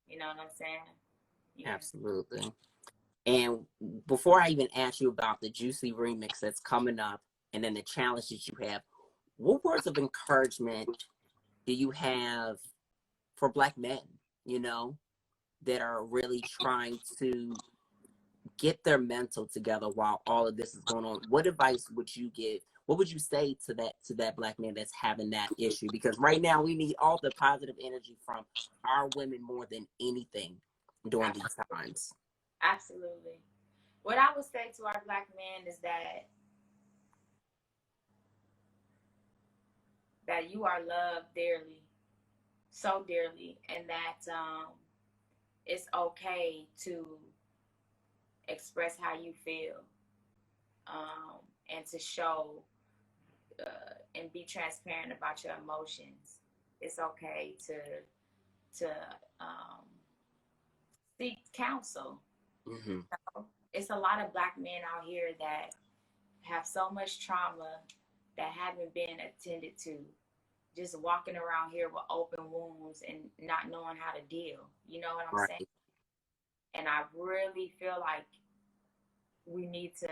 [SPEAKER 2] You know what I'm saying? Yeah.
[SPEAKER 1] Absolutely. And before I even ask you about the Juicy remix that's coming up and then the challenge that you have, what words of encouragement do you have for Black men, you know, that are really trying to get their mental together while all of this is going on? What advice would you give? What would you say to that Black man that's having that issue? Because right now we need all the positive energy from our women more than anything during these times.
[SPEAKER 2] Absolutely. What I would say to our Black men is that you are loved dearly, so dearly, and that it's okay to express how you feel, and to show and be transparent about your emotions. It's okay to um, seek counsel.
[SPEAKER 1] Mm-hmm.
[SPEAKER 2] It's a lot of Black men out here that have so much trauma that haven't been attended to, just walking around here with open wounds and not knowing how to deal. You know what I'm saying?
[SPEAKER 1] Right.
[SPEAKER 2] And I really feel like we need to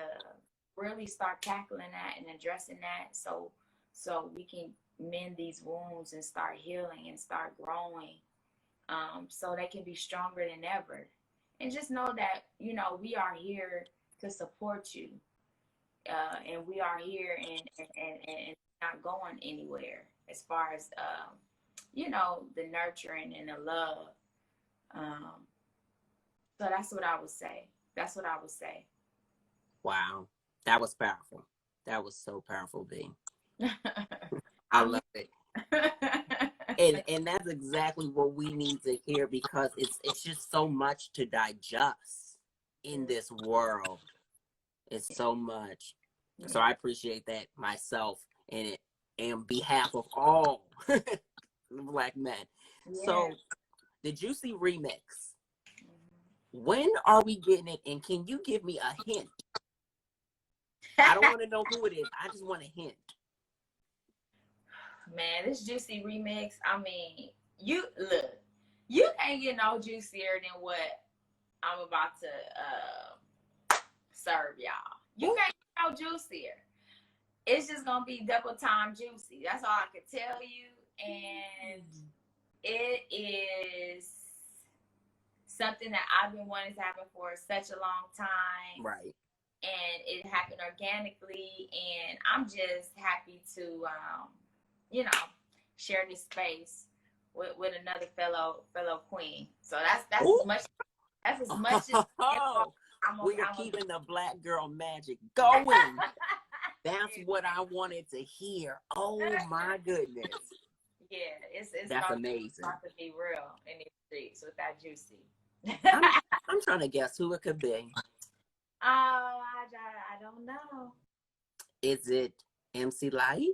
[SPEAKER 2] really start tackling that and addressing that, so we can mend these wounds and start healing and start growing, so they can be stronger than ever. And just know that, we are here to support you, and we are here, and not going anywhere as far as the nurturing and the love. um, so that's what I would say. That's what I would say.
[SPEAKER 1] Wow. That was powerful. That was so powerful, B. I
[SPEAKER 2] I'm
[SPEAKER 1] love it. And that's exactly what we need to hear, because it's just so much to digest in this world. It's so much. So
[SPEAKER 2] Yeah.
[SPEAKER 1] I appreciate that myself and it and behalf of all Black men.
[SPEAKER 2] Yeah.
[SPEAKER 1] So the Juicy remix, when are we getting it, and can you give me a hint? I don't want to know who it is. I just want a hint.
[SPEAKER 2] Man, this Juicy remix, I mean, you look, you can't get no juicier than what I'm about to serve y'all. You
[SPEAKER 1] Ooh.
[SPEAKER 2] can't get no juicier. It's just gonna be double time juicy. That's all I can tell you. And it is something that I've been wanting to happen for such a long time.
[SPEAKER 1] Right.
[SPEAKER 2] and it happened organically. And I'm just happy to, you know, share this space with another fellow queen. So that's
[SPEAKER 1] Ooh.
[SPEAKER 2] as much as
[SPEAKER 1] Oh, we are
[SPEAKER 2] I'm a
[SPEAKER 1] keeping the Black girl magic going. That's what I wanted to hear. Oh my goodness.
[SPEAKER 2] Yeah, it's
[SPEAKER 1] That's amazing.
[SPEAKER 2] about to be real in these streets with that juicy.
[SPEAKER 1] I'm trying to guess who it could be.
[SPEAKER 2] Oh, I don't know.
[SPEAKER 1] Is it MC Light?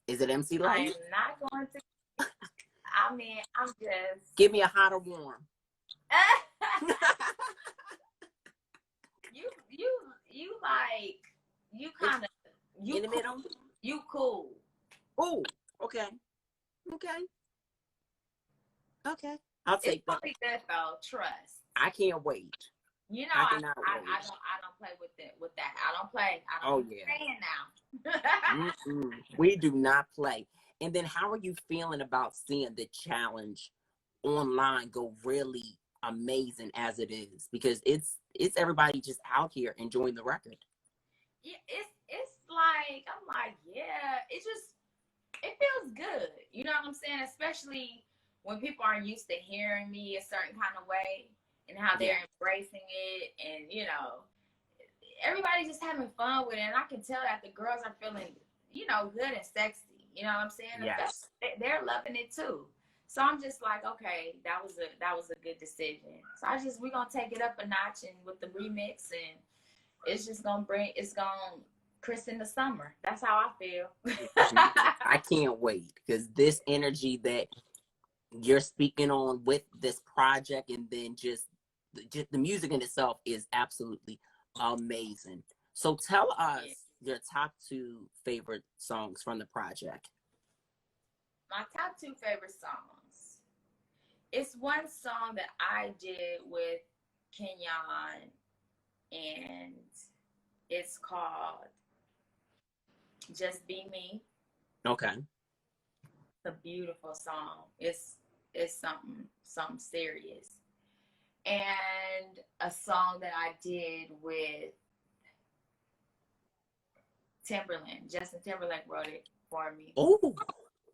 [SPEAKER 1] Is it MC
[SPEAKER 2] I
[SPEAKER 1] Light?
[SPEAKER 2] am not going to. I mean, I'm just.
[SPEAKER 1] Give me a hot or warm.
[SPEAKER 2] you like you kind of you
[SPEAKER 1] in the
[SPEAKER 2] cool.
[SPEAKER 1] middle.
[SPEAKER 2] You cool.
[SPEAKER 1] Oh, okay. I'll
[SPEAKER 2] It's
[SPEAKER 1] take that.
[SPEAKER 2] probably good though. Trust.
[SPEAKER 1] I can't wait.
[SPEAKER 2] You know,
[SPEAKER 1] I cannot wait.
[SPEAKER 2] I don't play with it with that. I don't play. I
[SPEAKER 1] Oh
[SPEAKER 2] don't
[SPEAKER 1] yeah.
[SPEAKER 2] now.
[SPEAKER 1] We do not play. And then how are you feeling about seeing the challenge online go really amazing as it is? Because it's everybody just out here enjoying the record.
[SPEAKER 2] Yeah, it's like I'm like, yeah, it feels good. You know what I'm saying? Especially when people aren't used to hearing me a certain kind of way and how they're embracing it, and you know, everybody's just having fun with it. And I can tell that the girls are feeling, you know, good and sexy. You know what I'm saying?
[SPEAKER 1] Yes.
[SPEAKER 2] They're loving it too. So I'm just like, okay, that was a good decision. So we're gonna take it up a notch and with the remix, and it's gonna christen the summer. That's how I feel.
[SPEAKER 1] I can't wait because this energy that you're speaking on with this project, and then just the music in itself is absolutely amazing. So tell us your top 2 favorite songs from the project.
[SPEAKER 2] My top 2 favorite songs. It's one song that I did with Kenyon, and it's called Just Be Me.
[SPEAKER 1] Okay.
[SPEAKER 2] It's a beautiful song. It's something serious. And a song that I did with Timberland. Justin Timberlake wrote it for me.
[SPEAKER 1] Oh.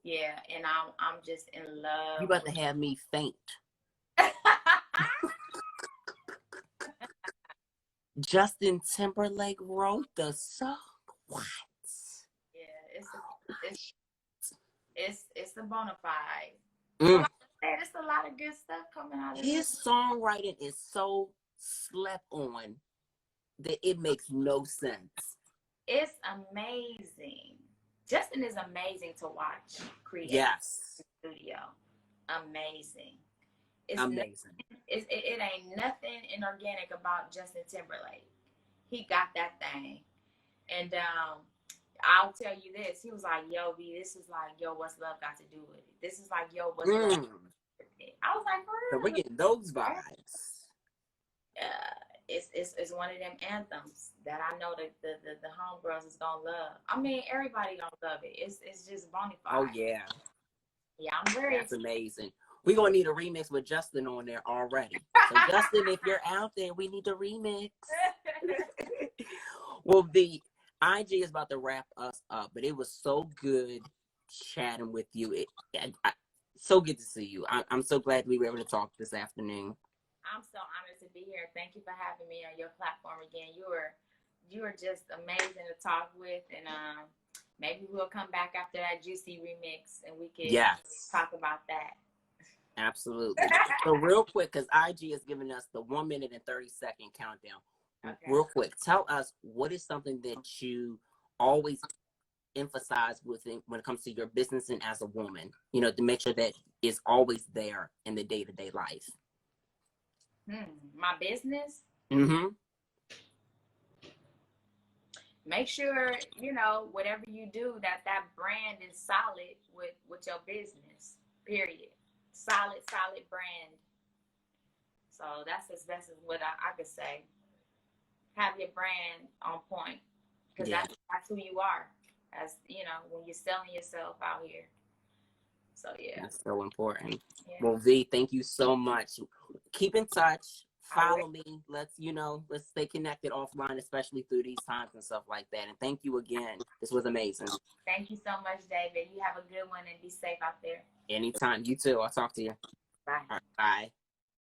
[SPEAKER 2] Yeah, and I'm just in love.
[SPEAKER 1] You about to have me faint. Justin Timberlake wrote the song. What?
[SPEAKER 2] Yeah, it's a bona fide.
[SPEAKER 1] Mm.
[SPEAKER 2] There's a lot of good stuff coming out of
[SPEAKER 1] His songwriting is so slept on that it makes no sense.
[SPEAKER 2] It's amazing. Justin is amazing to watch create.
[SPEAKER 1] Yes.
[SPEAKER 2] In the studio. Amazing. It's
[SPEAKER 1] amazing.
[SPEAKER 2] It ain't nothing inorganic about Justin Timberlake. He got that thing. And I'll tell you this. He was like, yo, B, this is like, yo, what's love got to do with it? This is like, yo, what's love got to do with it? I was like, for real?
[SPEAKER 1] So we're getting those vibes.
[SPEAKER 2] It's one of them anthems that I know that the homegirls is gonna love. I mean, everybody gonna love it. It's just bona fide.
[SPEAKER 1] Oh yeah.
[SPEAKER 2] Yeah, I'm very.
[SPEAKER 1] That's amazing. We're gonna need a remix with Justin on there already. So Justin, if you're out there, we need a remix. Well, the IG is about to wrap us up, but it was so good chatting with you. So good to see you. I'm so glad we were able to talk this afternoon.
[SPEAKER 2] I'm so honored to be here. Thank you for having me on your platform again. You were just amazing to talk with, and maybe we'll come back after that juicy remix and we can talk about that.
[SPEAKER 1] Absolutely. So real quick, because IG is giving us the 1 minute and 30-second countdown. Okay. Real quick, tell us what is something that you always emphasize when it comes to your business and as a woman, you know, to make sure that it's always there in the day-to-day life.
[SPEAKER 2] My business?
[SPEAKER 1] Mm-hmm.
[SPEAKER 2] Make sure, you know, whatever you do, that brand is solid with your business, period. Solid brand. So that's as best as what I could say. Have your brand on point, because that's who you are, as you know, when you're selling yourself out here. So yeah,
[SPEAKER 1] that's so important. Well, V, thank you so much. Keep in touch, follow me. Let's, let's stay connected offline, especially through these times and stuff like that. And thank you again. This was amazing.
[SPEAKER 2] Thank you so much, David. You have a good one and be safe out there.
[SPEAKER 1] Anytime. You too. I'll talk to you.
[SPEAKER 2] Bye.
[SPEAKER 1] All right, bye.